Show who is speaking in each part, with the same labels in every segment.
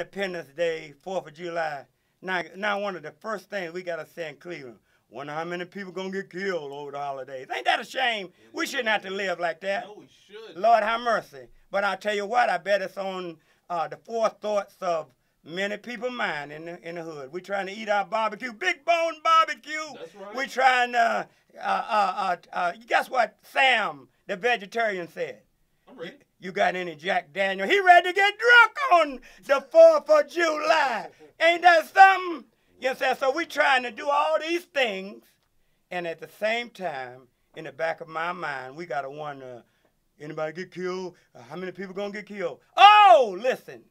Speaker 1: Independence Day, 4th of July. Now one of the first things we got to say in Cleveland, wonder how many people going to get killed over the holidays. Ain't that a shame? We shouldn't have to live like that.
Speaker 2: No, we should.
Speaker 1: Lord have mercy. But I'll tell you what, I bet it's on the forethoughts of many people's mind in the hood. We trying to eat our barbecue, big bone barbecue.
Speaker 2: That's right.
Speaker 1: We trying to, guess what Sam, the vegetarian, said?
Speaker 2: I'm ready.
Speaker 1: You got any Jack Daniel? He ready to get drunk on the 4th of July. Ain't that something? You know what I'm saying? So we trying to do all these things, and at the same time, in the back of my mind, we got to wonder, anybody get killed? How many people going to get killed? Oh, listen.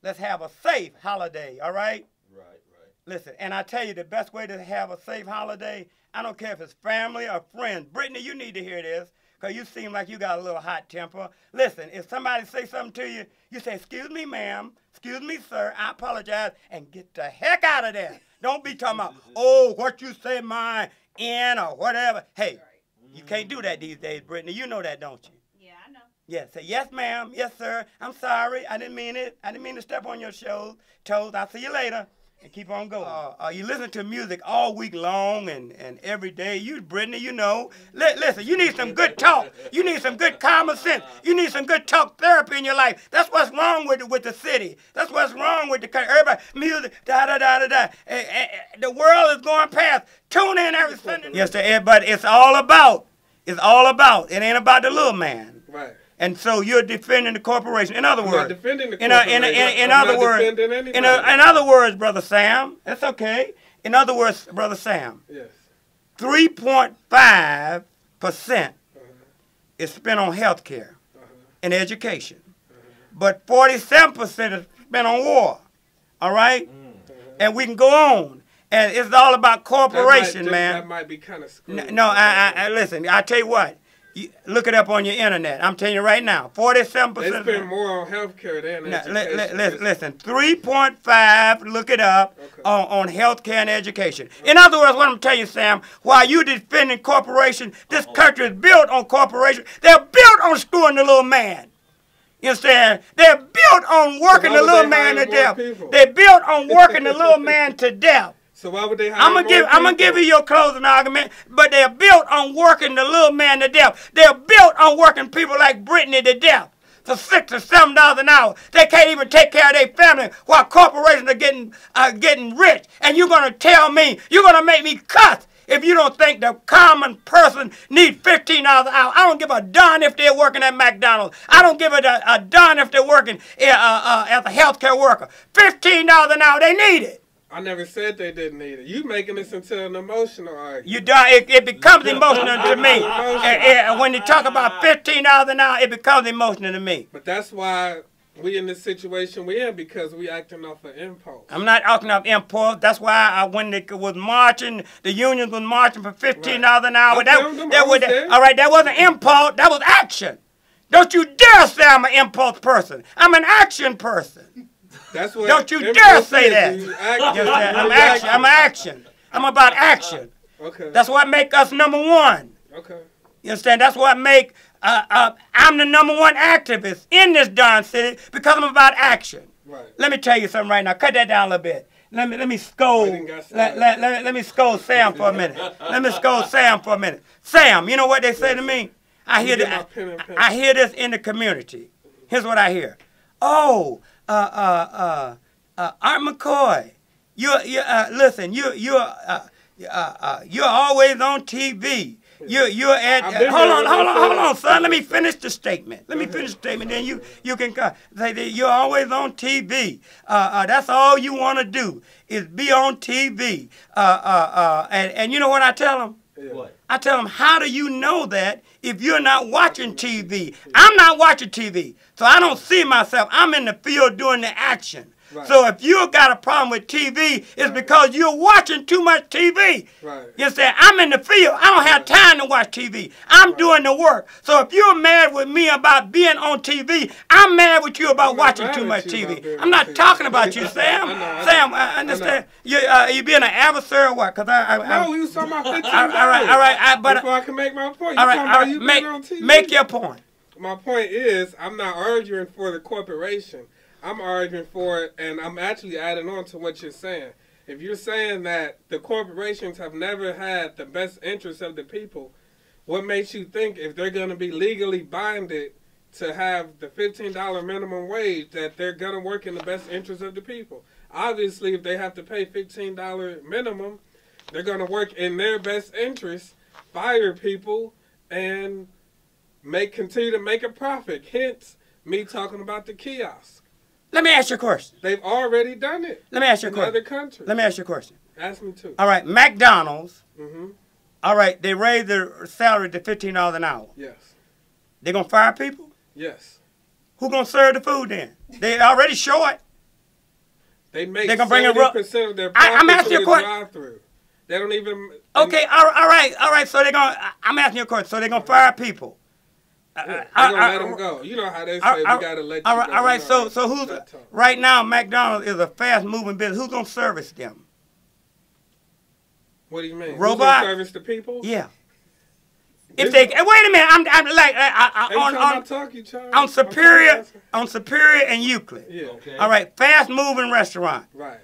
Speaker 1: Let's have a safe holiday, all right?
Speaker 2: Right.
Speaker 1: Listen, and I tell you the best way to have a safe holiday, I don't care if it's family or friends. Brittany, you need to hear this, because you seem like you got a little hot temper. Listen, if somebody say something to you, you say, excuse me, ma'am, excuse me, sir, I apologize, and get the heck out of there. Don't be talking about, oh, what you say, my in or whatever. Hey, you can't do that these days, Brittany. You know that, don't you?
Speaker 3: Yeah, I know.
Speaker 1: Yes, say, yes, ma'am, yes, sir. I'm sorry. I didn't mean it. I didn't mean to step on your toes. I'll see you later. And keep on going. You listen to music all week long and every day. You, Brittany, you know. Listen, you need some good talk. You need some good common sense. You need some good talk therapy in your life. That's what's wrong with the city. That's what's wrong with the country. Everybody, music, da-da-da-da-da. The world is going past. Tune in every Sunday. Yes, sir, but it's all about. It ain't about the little man.
Speaker 4: Right.
Speaker 1: And so you're defending the corporation. In other words,
Speaker 4: I'm not defending the corporation.
Speaker 1: In other words, Brother Sam, that's okay. In other words, Brother Sam,
Speaker 4: yes,
Speaker 1: 3.5% is spent on health care and education, but 47% is spent on war. All right, and we can go on. And it's all about corporation, man.
Speaker 4: That might be kind of screwed.
Speaker 1: No, listen. I tell you what. Look it up on your internet. I'm telling you right now, 47%.
Speaker 4: They spend more on healthcare than education.
Speaker 1: Listen, 3.5. Look it up on healthcare and education. In other words, what I'm telling you, Sam, while you defending corporation, this country is built on corporation. They're built on screwing the little man. You understand? They're built on working the little man to death. They're built on working the little man to death.
Speaker 4: So why would they hire
Speaker 1: I'm gonna give you your closing argument, but they're built on working the little man to death. They're built on working people like Brittany to death for $6 or $7 an hour. They can't even take care of their family while corporations are getting rich. And you're gonna tell me, you're gonna make me cuss if you don't think the common person needs $15 an hour. I don't give a darn if they're working at McDonald's. I don't give a darn if they're working as a healthcare worker. $15 an hour, they need it.
Speaker 4: I never said they didn't need it. You making this into an emotional argument.
Speaker 1: It becomes emotional to me. When you talk about $15 an hour, it becomes emotional to me.
Speaker 4: But that's why we in this situation we in, because we acting off of impulse.
Speaker 1: I'm not acting off impulse. That's why when they was marching, the unions was marching for $15 an hour. All right, that wasn't impulse. That was action. Don't you dare say I'm an impulse person. I'm an action person.
Speaker 4: That's what.
Speaker 1: Don't you dare say that. I'm action. I'm about action.
Speaker 4: Okay.
Speaker 1: That's what make us number one.
Speaker 4: Okay.
Speaker 1: You understand? That's what make I'm the number one activist in this darn city because I'm about action.
Speaker 4: Right.
Speaker 1: Let me tell you something right now. Cut that down a little bit. Let me scold. Let me scold Sam for a minute. Let me scold Sam for a minute. Sam, you know what they say to me? I hear this in the community. Here's what I hear. Oh, Art McCoy, listen, you're always on TV. You're at hold on, son. Let me finish the statement. Then you can say you're always on TV. That's all you want to do is be on TV. And you know what I tell them?
Speaker 2: What?
Speaker 1: I tell them, how do you know that if you're not watching TV? I'm not watching TV, so I don't see myself. I'm in the field doing the action. Right. So if you got a problem with TV, it's because you're watching too much TV.
Speaker 4: Right.
Speaker 1: You say, I'm in the field. I don't have time to watch TV. I'm doing the work. So if you're mad with me about being on TV, I'm mad with you about watching too much TV. I'm not talking about you, Sam. Sam, I understand. You being an adversary or what? Cause
Speaker 4: no, you was talking about 15
Speaker 1: all right.
Speaker 4: Before I can make my point. All right.
Speaker 1: Make your point.
Speaker 4: My point is, I'm not arguing for the corporation. I'm arguing for it, and I'm actually adding on to what you're saying. If you're saying that the corporations have never had the best interests of the people, what makes you think if they're going to be legally binded to have the $15 minimum wage that they're going to work in the best interest of the people? Obviously, if they have to pay $15 minimum, they're going to work in their best interest, fire people, and continue to make a profit. Hence, me talking about the kiosk.
Speaker 1: Let me ask you a question.
Speaker 4: They've already done it.
Speaker 1: Let me ask you a question.
Speaker 4: In other countries.
Speaker 1: Let me ask you a question.
Speaker 4: Ask me too.
Speaker 1: All right, McDonald's.
Speaker 4: Mm-hmm.
Speaker 1: All right, they raised their salary to $15 an hour.
Speaker 4: Yes.
Speaker 1: They gonna fire people?
Speaker 4: Yes.
Speaker 1: Who gonna serve the food then? They already short.
Speaker 4: They make
Speaker 1: 70%
Speaker 4: of their profit
Speaker 1: I'm asking you a question.
Speaker 4: Drive-through. They don't even.
Speaker 1: Okay, all right. So they're gonna. I'm asking you a question. So they're gonna fire people.
Speaker 4: Yeah, they're gonna let them go. You know how they say we gotta let you go.
Speaker 1: All right. So who's right now? McDonald's is a fast-moving business. Who's gonna service them?
Speaker 4: What do you mean?
Speaker 1: Robot?
Speaker 4: Who's gonna service the people?
Speaker 1: Yeah. If they wait a minute, I'm like on Superior and Euclid.
Speaker 4: Yeah. Okay.
Speaker 1: All right, fast-moving restaurant.
Speaker 4: Right.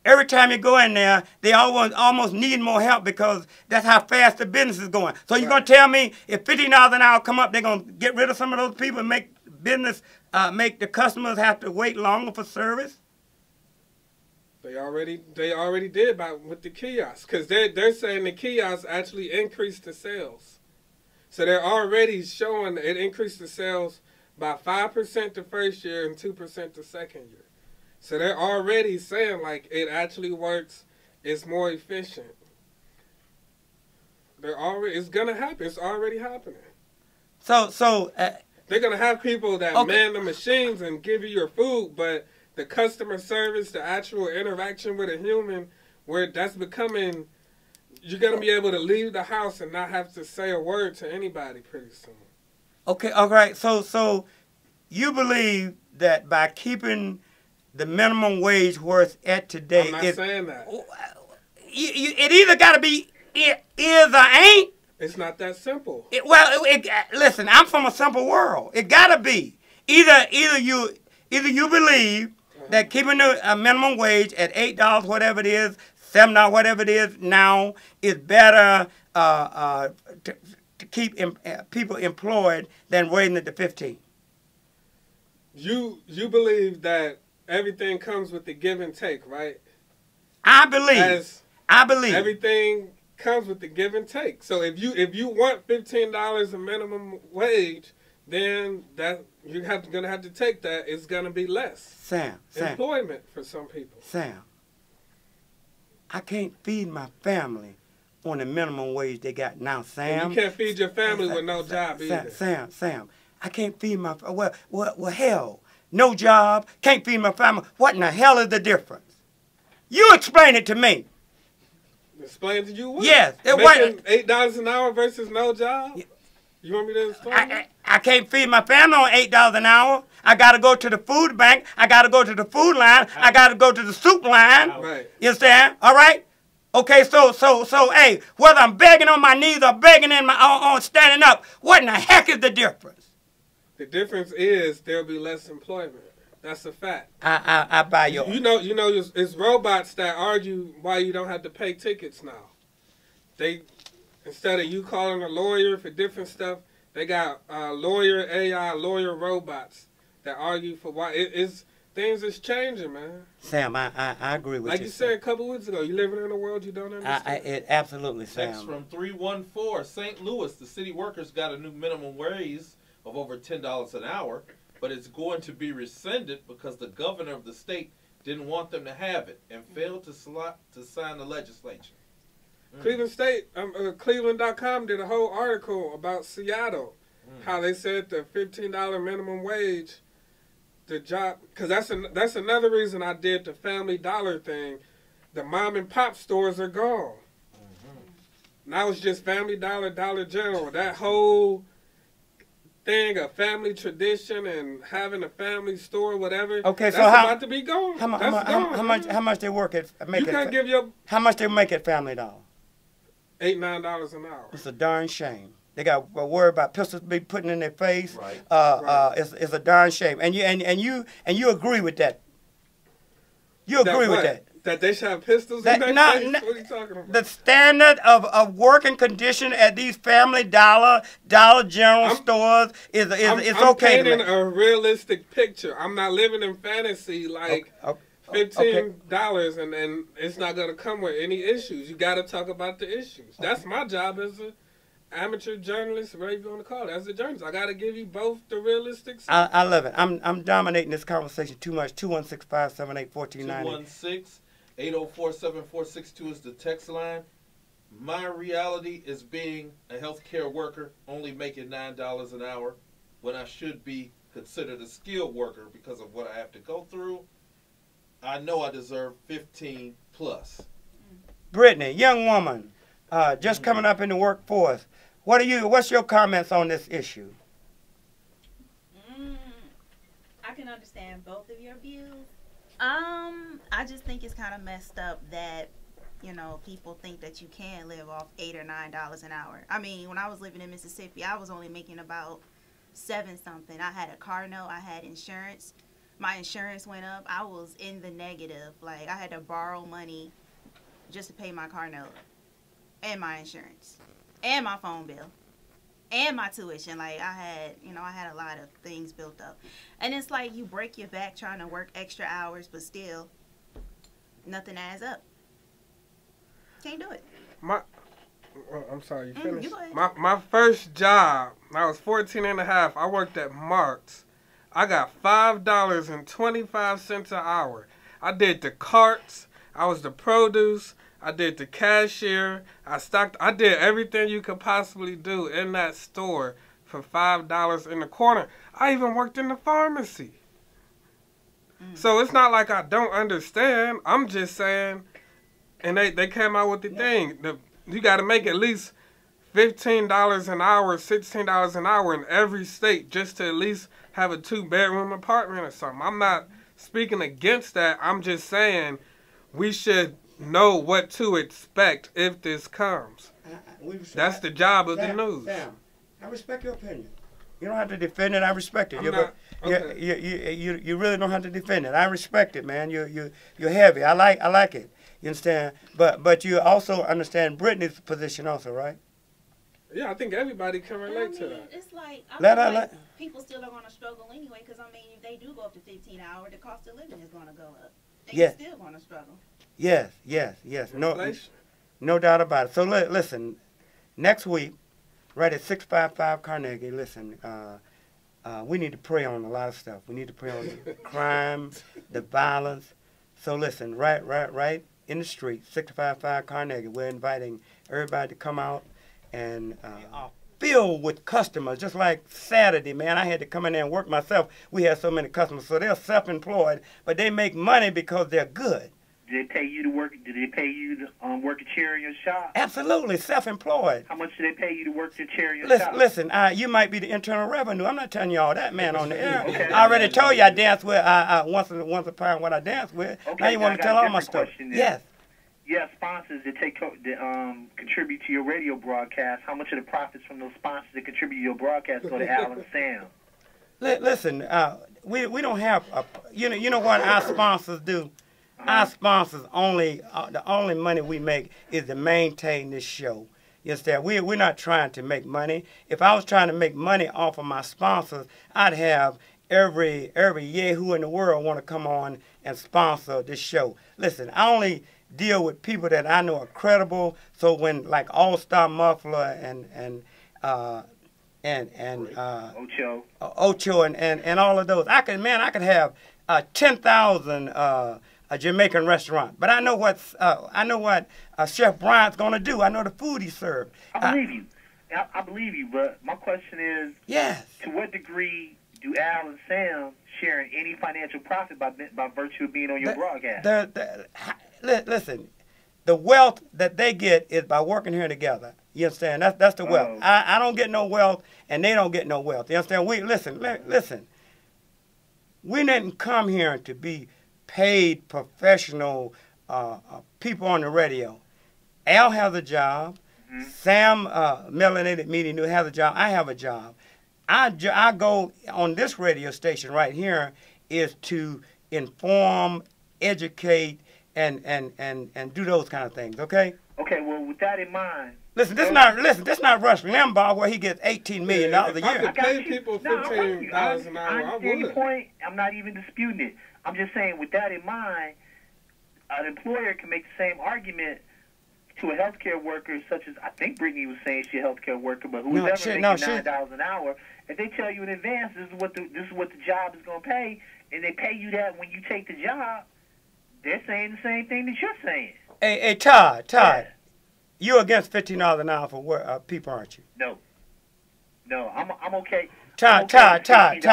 Speaker 1: Every time you go in there, they almost need more help because that's how fast the business is going. So you're going to tell me if $15 an hour come up, they're going to get rid of some of those people and make the customers have to wait longer for service?
Speaker 4: They already did with the kiosks, because they're saying the kiosks actually increased the sales. So they're already showing it increased the sales by 5% the first year and 2% the second year. So they're already saying, like, it actually works, it's more efficient. It's going to happen. It's already happening. They're going to have people that man the machines and give you your food, but the customer service, the actual interaction with a human, where that's becoming, you're going to be able to leave the house and not have to say a word to anybody pretty soon.
Speaker 1: Okay, all right. So you believe that by keeping the minimum wage where it's at today.
Speaker 4: I'm not saying that.
Speaker 1: It either got to be it is or ain't.
Speaker 4: It's not that simple.
Speaker 1: Listen, I'm from a simple world. It got to be. Either you believe that keeping the minimum wage at $8, whatever it is, $7, whatever it is now, is better to keep people employed than raising it to 15.
Speaker 4: You believe that everything comes with the give and take, right?
Speaker 1: I believe.
Speaker 4: Everything comes with the give and take. So if you want $15 a minimum wage, then that you're gonna have to take that. It's gonna be less.
Speaker 1: Sam.
Speaker 4: Employment for some people.
Speaker 1: Sam, I can't feed my family on the minimum wage they got now, Sam.
Speaker 4: And you can't feed your family with no job either.
Speaker 1: Sam, I can't feed my hell. No job, can't feed my family. What in the hell is the difference? You explain it to me.
Speaker 4: Explain to you what?
Speaker 1: Yes.
Speaker 4: Making $8 an hour versus no job? You want me to explain?
Speaker 1: I can't feed my family on $8 an hour. I got to go to the food bank. I got to go to the food line. I got to go to the soup line.
Speaker 4: Right.
Speaker 1: You understand? All right? Okay, so, hey, whether I'm begging on my knees or begging on standing up, what in the heck is the difference?
Speaker 4: The difference is there'll be less employment. That's a fact.
Speaker 1: I buy your.
Speaker 4: You know, it's robots that argue why you don't have to pay tickets now. Instead of you calling a lawyer for different stuff, they got lawyer robots that argue for why things is changing, man.
Speaker 1: Sam, I agree with you.
Speaker 4: Like you said a couple weeks ago, you living in a world you don't understand.
Speaker 1: Absolutely, Sam.
Speaker 2: Text from 314, St. Louis. The city workers got a new minimum wage of over $10 an hour, but it's going to be rescinded because the governor of the state didn't want them to have it and failed to sign the legislature.
Speaker 4: Cleveland.com did a whole article about Seattle, how they said the $15 minimum wage, the job, because that's another reason I did the Family Dollar thing. The mom and pop stores are gone. Now it's just Family Dollar, Dollar General. That whole thing, a family tradition and having a family store, whatever.
Speaker 1: Okay,
Speaker 4: that's
Speaker 1: so
Speaker 4: about to be gone.
Speaker 1: How much they work at?
Speaker 4: How
Speaker 1: much they make at Family Dollar?
Speaker 4: $8-9 an hour.
Speaker 1: It's a darn shame. They got worried about pistols be putting in their face.
Speaker 2: Right.
Speaker 1: It's a darn shame. And you agree with that. You agree with that.
Speaker 4: That they should have pistols in their face? What are you talking about?
Speaker 1: The standard of working condition at these Family Dollar General stores is okay.
Speaker 4: I'm painting a realistic picture. I'm not living in fantasy like $15 and it's not going to come with any issues. You got to talk about the issues. That's my job as an amateur journalist, whatever you want to call it. As a journalist, I got to give you both the realistic side.
Speaker 1: I love it. I'm dominating this conversation too much. 216-578-1490.
Speaker 2: 216-804-7462 is the text line. My reality is being a healthcare worker, only making $9 an hour, when I should be considered a skilled worker because of what I have to go through. I know I deserve 15 plus.
Speaker 1: Brittany, young woman, just coming up in the workforce. What's your comments on this issue?
Speaker 3: I can understand both of your views. I just think it's kind of messed up that, you know, people think that you can live off $8 or $9 an hour. I mean, when I was living in Mississippi, I was only making about $7-something. I had a car note, I had insurance. My insurance went up. I was in the negative. Like, I had to borrow money just to pay my car note and my insurance and my phone bill and my tuition. Like, I had a lot of things built up. And it's like you break your back trying to work extra hours, but still nothing adds up. Can't do it.
Speaker 4: I'm sorry, you finished?
Speaker 3: You go ahead.
Speaker 4: My first job, I was 14 and a half. I worked at Mark's. I got $5.25 an hour. I did the carts. I was the produce. I did the cashier. I did everything you could possibly do in that store for $5 in the corner. I even worked in the pharmacy. So it's not like I don't understand. I'm just saying, and they came out with the thing. You got to make at least $15 an hour, $16 an hour in every state just to at least have a 2-bedroom apartment or something. I'm not speaking against that. I'm just saying we should know what to expect if this comes. That's the job of the news.
Speaker 1: Sam, I respect your opinion. You don't have to defend it. I respect it. You really don't have to defend it. I respect it, man. You're heavy. I like it. You understand? But you also understand Brittany's position also, right?
Speaker 4: Yeah, I think everybody can relate to that.
Speaker 3: It's like, people still are going to struggle anyway, because, I mean, if they do go up to 15 an hour, the cost of living is going to go up. They're still going to struggle. Yes.
Speaker 1: No doubt about it. So, listen, next week, right at 655 Carnegie, listen, we need to pray on a lot of stuff. We need to pray on the crime, the violence. So, listen, right in the street, 655 Carnegie, we're inviting everybody to come out and filled with customers. Just like Saturday, man, I had to come in there and work myself. We had so many customers. So they're self-employed, but they make money because they're good.
Speaker 5: Did they pay you to work? Did they pay you to work a chair in your shop?
Speaker 1: Absolutely, self-employed.
Speaker 5: How much do they pay you to work the chair in your shop?
Speaker 1: Listen, you might be the Internal Revenue. I'm not telling you all that, man, on the air.
Speaker 5: Okay.
Speaker 1: I already told you I danced with once upon what I danced with.
Speaker 5: Okay,
Speaker 1: now you want to tell all my stuff? Yes.
Speaker 5: You have sponsors that contribute to your radio broadcast. How much of the profits from those sponsors that contribute to your broadcast go to Al and Sam?
Speaker 1: Listen, we don't have you know what our sponsors do. Our sponsors the only money we make is to maintain this show. You understand? We're not trying to make money. If I was trying to make money off of my sponsors, I'd have every yahoo in the world want to come on and sponsor this show. Listen, I only deal with people that I know are credible. So when like All Star Muffler and Ocho and all of those, I could have 10,000 a Jamaican restaurant. But I know what Chef Bryant's gonna do. I know the food he served.
Speaker 5: I believe you. I believe you. But my question is,
Speaker 1: yes,
Speaker 5: to what degree do Al and Sam share in any financial profit by virtue of being on your broadcast?
Speaker 1: Listen, the wealth that they get is by working here together. You understand? That's the wealth. I don't get no wealth, and they don't get no wealth. You understand? Listen. We didn't come here to be paid professional people on the radio. Al has a job. Sam, Melanated Media, who has a job. I have a job. I go on this radio station right here is to inform, educate, and do those kind of things. Okay.
Speaker 5: Okay. Well, with that in mind.
Speaker 1: Listen, this not Rush Limbaugh where he gets $18 million a year.
Speaker 4: I could pay people $15 an hour. I
Speaker 5: understand your
Speaker 4: would.
Speaker 5: point. I'm not even disputing it. I'm just saying, with that in mind, an employer can make the same argument to a healthcare worker, such as I think Brittany was saying she's a healthcare worker, but who's ever making $9 an hour. If they tell you in advance this is what the job is going to pay, and they pay you that when you take the job, they're saying the same thing that you're saying.
Speaker 1: Hey, Todd.
Speaker 5: Yeah.
Speaker 1: You're against $15 an hour for people, aren't you?
Speaker 5: No, I'm okay.
Speaker 1: Todd.
Speaker 5: I'll tell you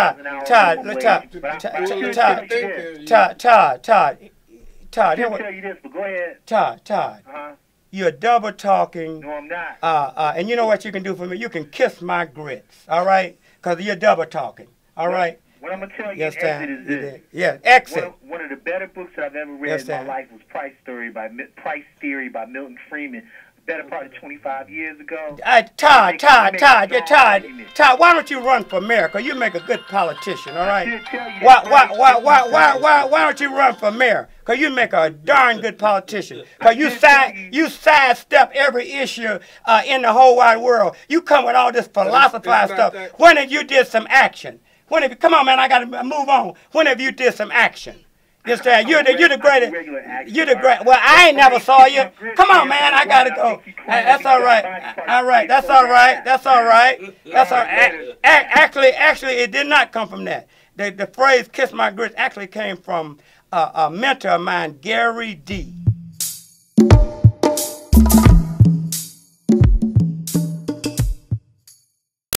Speaker 5: this, but go ahead.
Speaker 1: Todd. You're double talking.
Speaker 5: No, I'm not.
Speaker 1: And you know what you can do for me? You can kiss my grits, all right? Because you're double talking, all right?
Speaker 5: What I'm going to tell you in Exit is this.
Speaker 1: Yeah, Exit.
Speaker 5: One of the better books that I've ever read in my life was Price Theory by Milton Friedman. Better part of 25 years ago.
Speaker 1: Todd, why don't you run for mayor? Because you make a good politician, all right? Why don't you run for mayor? Because you make a darn good politician. Because you sidestep every issue in the whole wide world. You come with all this philosophized stuff. When have you did some action? Come on, man, I got to move on. When have you did some action? You're the greatest. You're the great. Well, I ain't never saw you. Come on, man. I gotta go. That's all right. All right. That's all right. That's all right. That's all right. Actually, it did not come from that. The phrase "kiss my grits" actually came from a mentor of mine, Gary D.